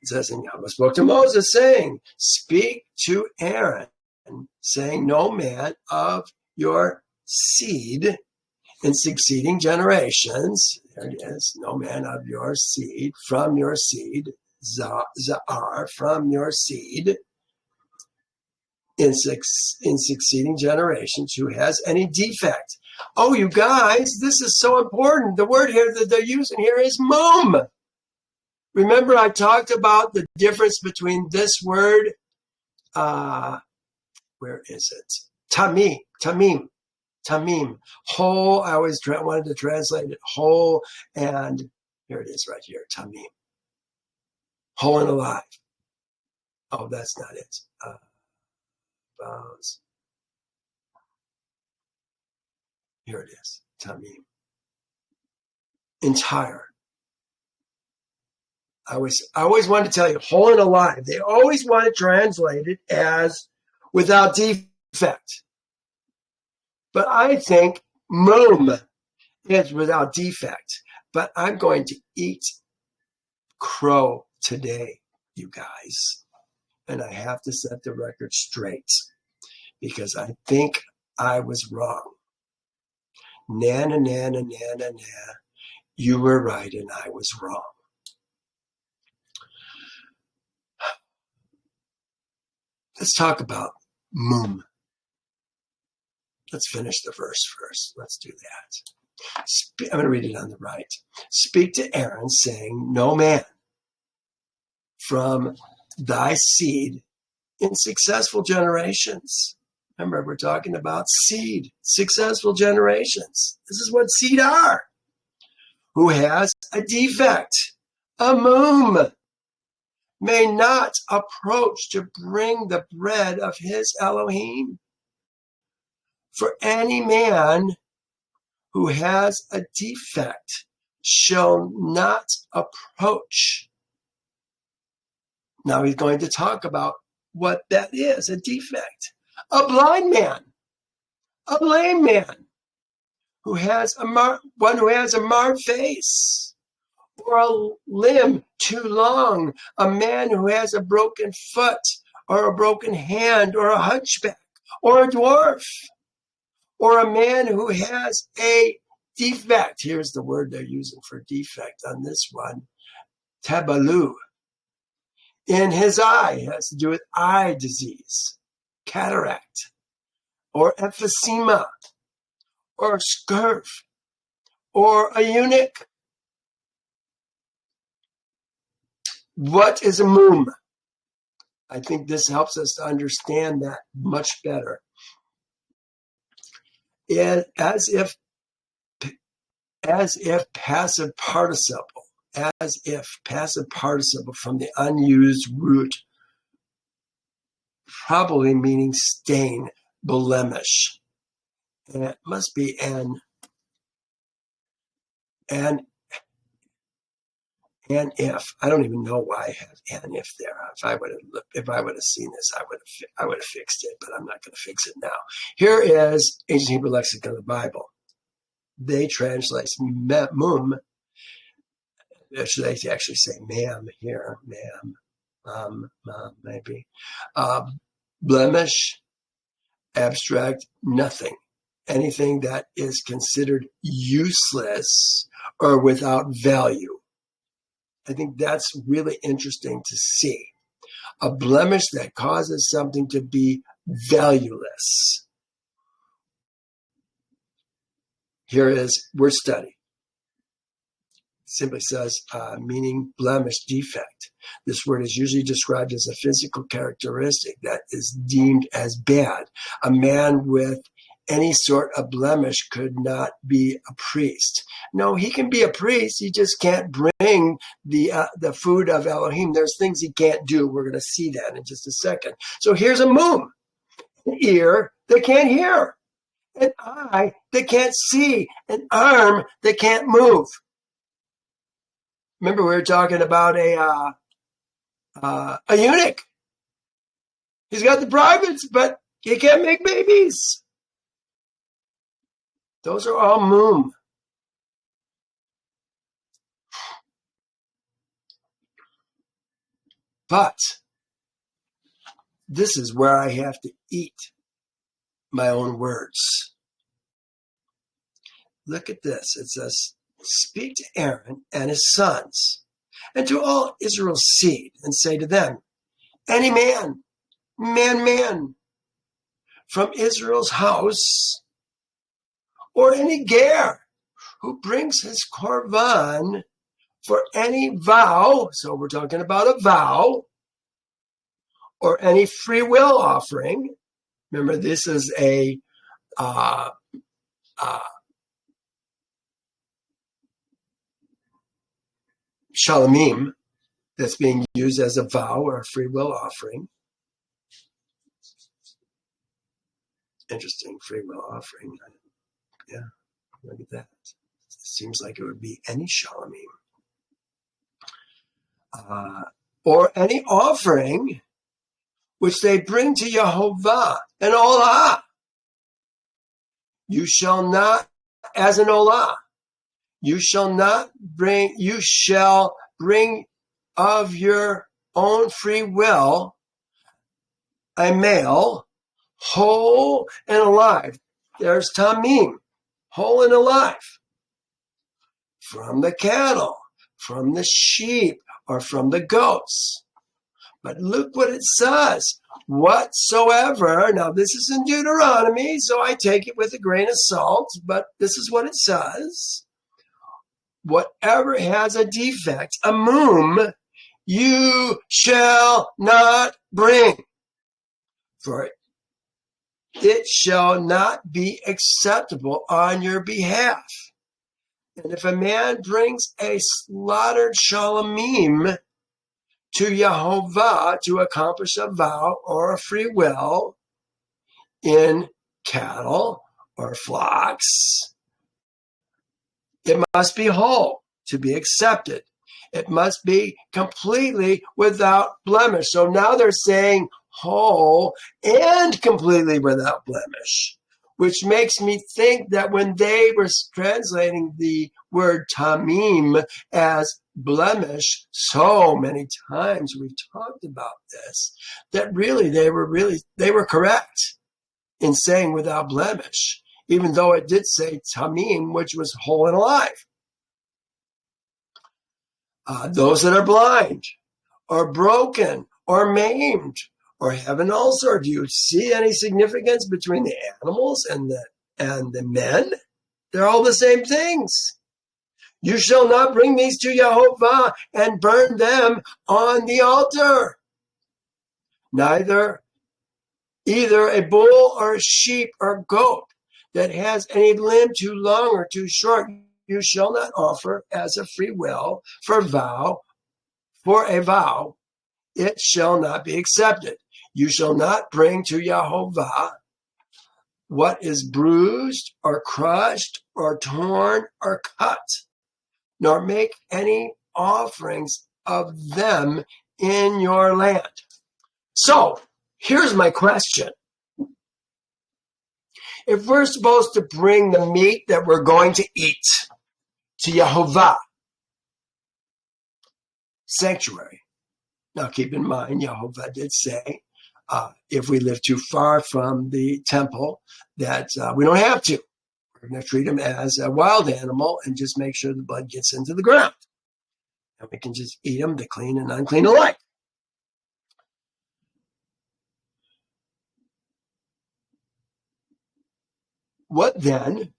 It says, and Yahweh spoke to Moses, saying, speak to Aaron, saying, no man of your seed in succeeding generations, there it is, no man of your seed, from your seed, Za'ar, from your seed, in succeeding generations, who has any defect. Oh, you guys, this is so important. The word here that they're using here is mum. Remember, I talked about the difference between this word, where is it? Tamim. Whole, I always wanted to translate it whole, and here it is right here, tamim. Whole and alive. Oh, that's not it. Here it is, tamim. Entire. I always wanted to tell you, whole and alive. They always want to translate it as without defect. But I think mum is without defect. But I'm going to eat crow today, you guys. And I have to set the record straight because I think I was wrong. Na. You were right and I was wrong. Let's talk about mum. Let's finish the verse first. Let's do that. I'm going to read it on the right. Speak to Aaron, saying, no man from thy seed in successful generations. Remember, we're talking about seed, successful generations. This is what seed are. Who has a defect, a mum, may not approach to bring the bread of his Elohim. For any man who has a defect shall not approach. Now he's going to talk about what that is, a defect. A blind man, a lame man, who has one who has a marred face, or a limb too long, a man who has a broken foot, or a broken hand, or a hunchback, or a dwarf, or a man who has a defect. Here's the word they're using for defect on this one, tabalu. In his eye, it has to do with eye disease, cataract, or emphysema, or scurf, or a eunuch. What is a mum? I think this helps us to understand that much better. As if passive participle, from the unused root, probably meaning stain, blemish. And it must be an if. I don't even know why I have an if there. If I would have seen this, I would have fixed it, but I'm not going to fix it now. Here is Ancient Hebrew Lexicon of the Bible. They translate mum. They actually say ma'am here, ma'am, maybe. Blemish, abstract, nothing. Anything that is considered useless or without value. I think that's really interesting to see. A blemish that causes something to be valueless. Here is word study. Simply says, meaning blemish, defect. This word is usually described as a physical characteristic that is deemed as bad. A man with any sort of blemish could not be a priest. No, he can be a priest. He just can't bring the food of Elohim. There's things he can't do. We're going to see that in just a second. So here's a mum, an ear that can't hear, an eye that can't see, an arm that can't move. Remember, we were talking about a eunuch. He's got the privates, but he can't make babies. Those are all mum. But this is where I have to eat my own words. Look at this. It says, speak to Aaron and his sons and to all Israel's seed and say to them, any man from Israel's house, or any ger who brings his korban for any vow, so we're talking about a vow, or any free will offering. Remember, this is a shalamim that's being used as a vow or a free will offering. Interesting, free will offering. Yeah, look at that. It seems like it would be any shalamim. Or any offering which they bring to Yehovah, an olah. You shall not, as an olah, you shall bring of your own free will a male, whole and alive. There's tamim, whole and alive. From the cattle, from the sheep, or from the goats. But look what it says. Whatsoever, now this is in Deuteronomy, so I take it with a grain of salt, but this is what it says. Whatever has a defect, a mum, you shall not bring, for it shall not be acceptable on your behalf. And if a man brings a slaughtered shalamim to Yehovah to accomplish a vow or a free will in cattle or flocks, it must be whole to be accepted. It must be completely without blemish. So now they're saying whole and completely without blemish, which makes me think that when they were translating the word tamim as blemish, so many times we've talked about this, that really they were correct in saying without blemish, even though it did say tamim, which was whole and alive. Those that are blind or broken or maimed or have an ulcer. Do you see any significance between the animals and the men? They're all the same things. You shall not bring these to Yehovah and burn them on the altar. Either a bull or a sheep or goat that has any limb too long or too short, you shall not offer as a free will for a vow. It shall not be accepted. You shall not bring to Yehovah what is bruised or crushed or torn or cut, nor make any offerings of them in your land. So, here's my question. If we're supposed to bring the meat that we're going to eat to Yehovah, sanctuary. Now, keep in mind, Yehovah did say, if we live too far from the temple, that we don't have to. We're going to treat them as a wild animal and just make sure the blood gets into the ground. And we can just eat them, the clean and unclean alike. What then,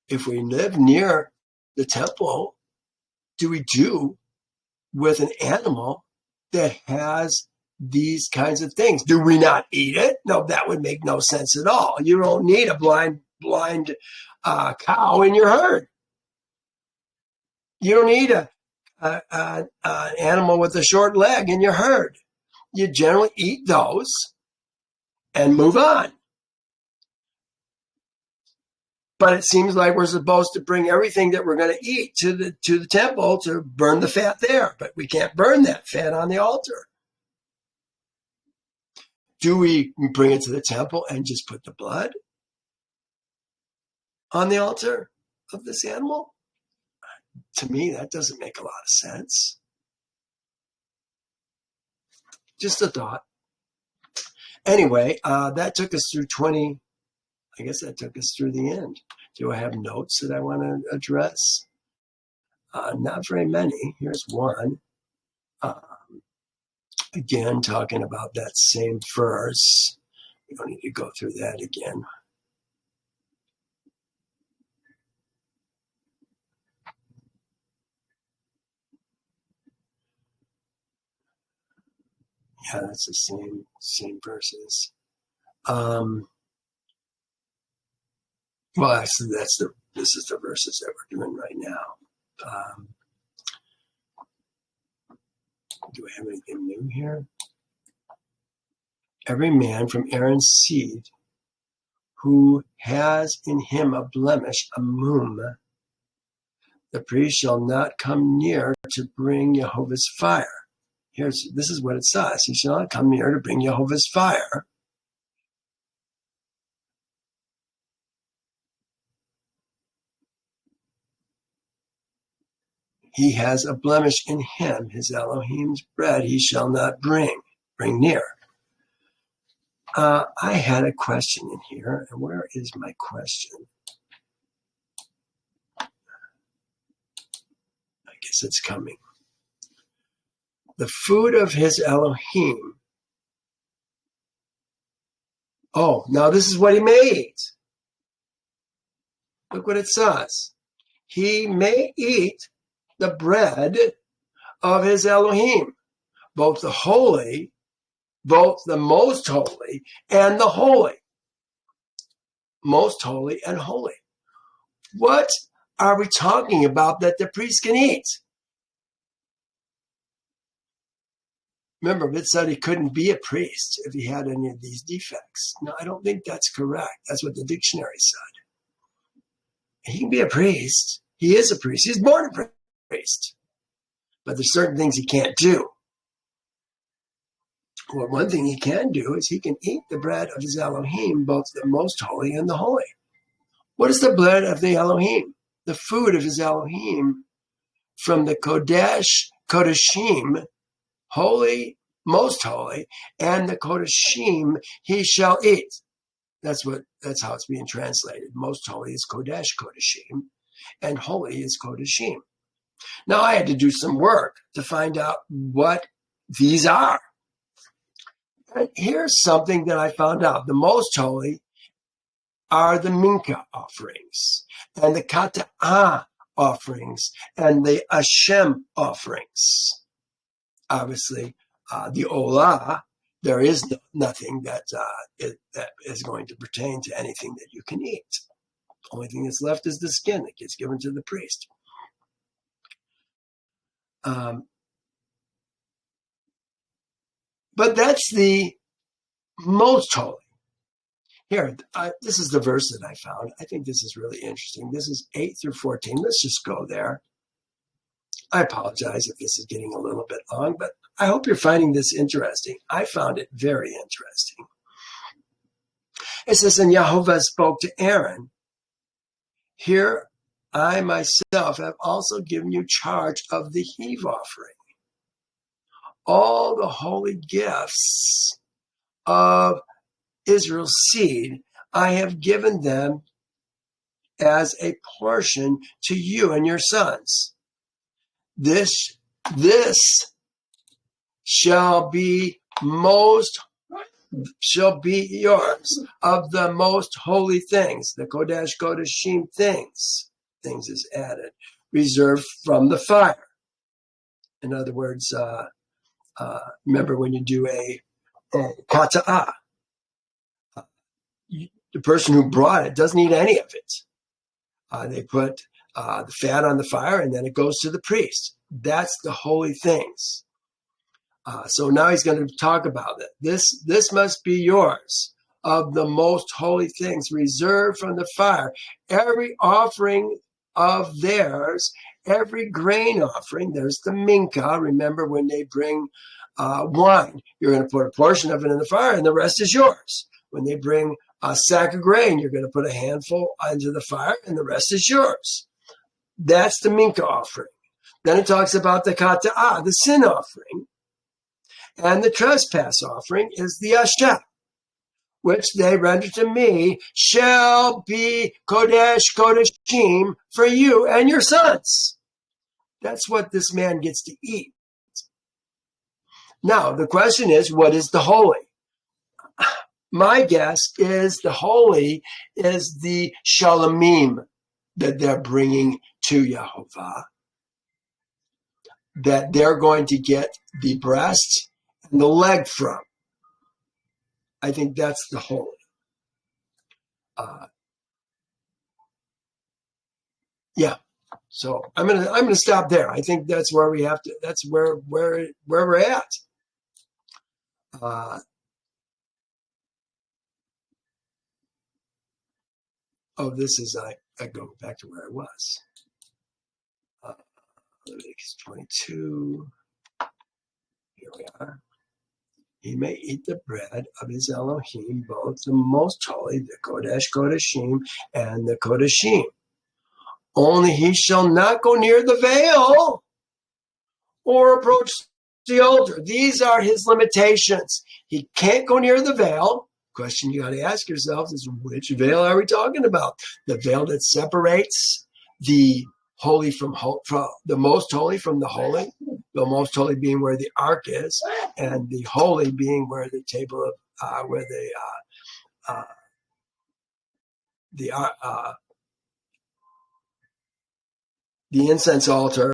if we live near the temple, do we do with an animal that has these kinds of things? Do we not eat it? No, that would make no sense at all. You don't need a blind cow in your herd. You don't need an animal with a short leg in your herd. You generally eat those and move on. But it seems like we're supposed to bring everything that we're going to eat to the temple to burn the fat there. But we can't burn that fat on the altar. Do we bring it to the temple and just put the blood? on the altar of this animal? To me, that doesn't make a lot of sense. Just a thought. Anyway, that took us through 20. I guess that took us through the end. Do I have notes that I want to address? Not very many. Here's one. Again, talking about that same verse. We don't need to go through that again. Yeah, that's the same verses. Well, actually, this is the verses that we're doing right now. Do I have anything new here? Every man from Aaron's seed who has in him a blemish, a mum, the priest shall not come near to bring Jehovah's fire. This is what it says. He shall not come near to bring Jehovah's fire. He has a blemish in him. His Elohim's bread he shall not bring near. I had a question in here, and where is my question? I guess it's coming. The food of his Elohim. Oh, now this is what he may eat. Look what it says. He may eat the bread of his Elohim, both the holy, both the most holy and the holy. Most holy and holy. What are we talking about that the priest can eat? Remember, it said he couldn't be a priest if he had any of these defects. No, I don't think that's correct. That's what the dictionary said. He can be a priest. He is a priest. He's born a priest. But there's certain things he can't do. Well, one thing he can do is he can eat the bread of his Elohim, both the most holy and the holy. What is the bread of the Elohim? The food of his Elohim from the Kodashim, holy, most holy, and the Kodashim he shall eat. That's how it's being translated. Most holy is Kodesh, Kodashim, and holy is Kodashim. Now I had to do some work to find out what these are. And here's something that I found out. The most holy are the Minka offerings and the Kata'ah offerings and the Hashem offerings. Obviously, the Olah, there is nothing that is going to pertain to anything that you can eat. The only thing that's left is the skin that gets given to the priest. But that's the most holy. Here, this is the verse that I found. I think this is really interesting. This is 8 through 14. Let's just go there. I apologize if this is getting a little bit long, but I hope you're finding this interesting. I found it very interesting. It says, and Yehovah spoke to Aaron, here I myself have also given you charge of the heave offering. All the holy gifts of Israel's seed, I have given them as a portion to you and your sons. This shall be yours of the most holy things, the Kodesh Kodashim things is added, reserved from the fire. In other words, remember when you do a kata'ah, the person who brought it doesn't eat any of it. They put the fat on the fire and then it goes to the priest. That's the holy things. So now he's going to talk about it. This must be yours of the most holy things reserved from the fire. Every offering of theirs, every grain offering, there's the minka. Remember when they bring wine, you're going to put a portion of it in the fire and the rest is yours. When they bring a sack of grain. You're going to put a handful into the fire, and the rest is yours. That's the mincha offering. Then it talks about the kata'ah, the sin offering. And the trespass offering is the asher, which they render to me, shall be kodesh kodeshim for you and your sons. That's what this man gets to eat. Now, the question is, what is the holy? My guess is the holy is the shalamim that they're bringing to Yehovah, that they're going to get the breast and the leg from. I think that's the holy. Yeah. So I'm gonna stop there. I think that's where we have to. That's where we're at. This is I go back to where I was. Leviticus 22. Here we are. He may eat the bread of his Elohim, both the most holy, the Kodesh Kodeshim, and the Kodeshim. Only he shall not go near the veil or approach the altar. These are his limitations. He can't go near the veil. Question you got to ask yourself is, which veil are we talking about? The veil that separates the holy from the most holy from the holy, the most holy being where the ark is, and the holy being where the table of where the incense altar,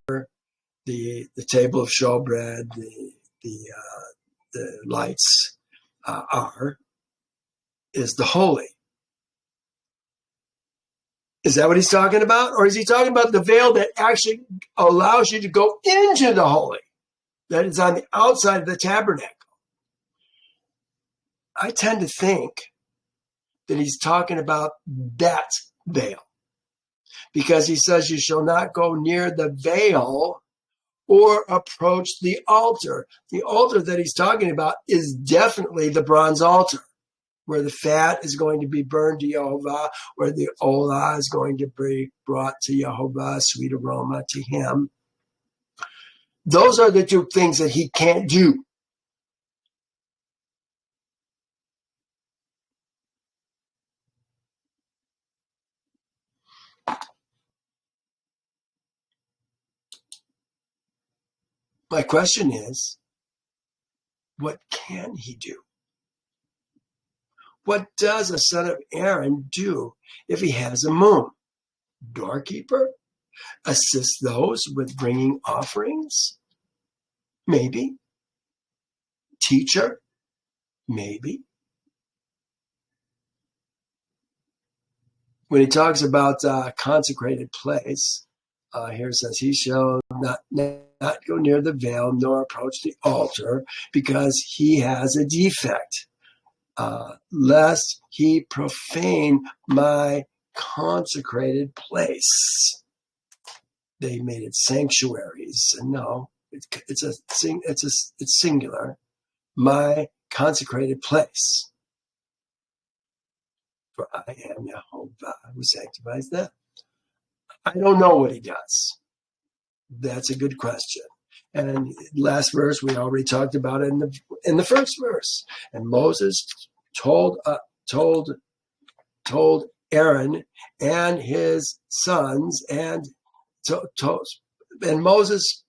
the table of showbread, the lights is the holy. Is that what he's talking about? Or is he talking about the veil that actually allows you to go into the holy, that is on the outside of the tabernacle? I tend to think that he's talking about that veil, because he says you shall not go near the veil or approach the altar. The altar that he's talking about is definitely the bronze altar, where the fat is going to be burned to Yehovah, where the olah is going to be brought to Yehovah, sweet aroma to him. Those are the two things that he can't do. My question is, what can he do? What does a son of Aaron do if he has a moon? Doorkeeper? Assist those with bringing offerings? Maybe. Teacher? Maybe. When he talks about consecrated place, here it says, he shall not go near the veil nor approach the altar, because he has a defect, lest he profane my consecrated place. They made it sanctuaries, and no, it's singular. My consecrated place, for I am Yehovah who sanctifies them. I don't know what he does. That's a good question. And last verse, we already talked about it in the first verse. And Moses told Aaron and his sons, and Moses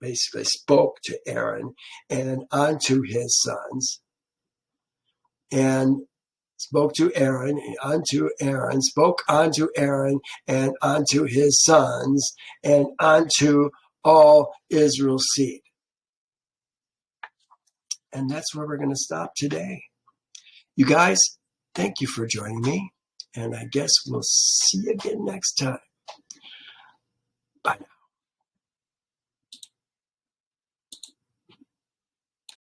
basically spoke to Aaron and unto his sons, and spoke unto Aaron and unto his sons, and unto all Israel's seed. And that's where we're going to stop today. You guys, thank you for joining me, and I guess we'll see you again next time. Bye now.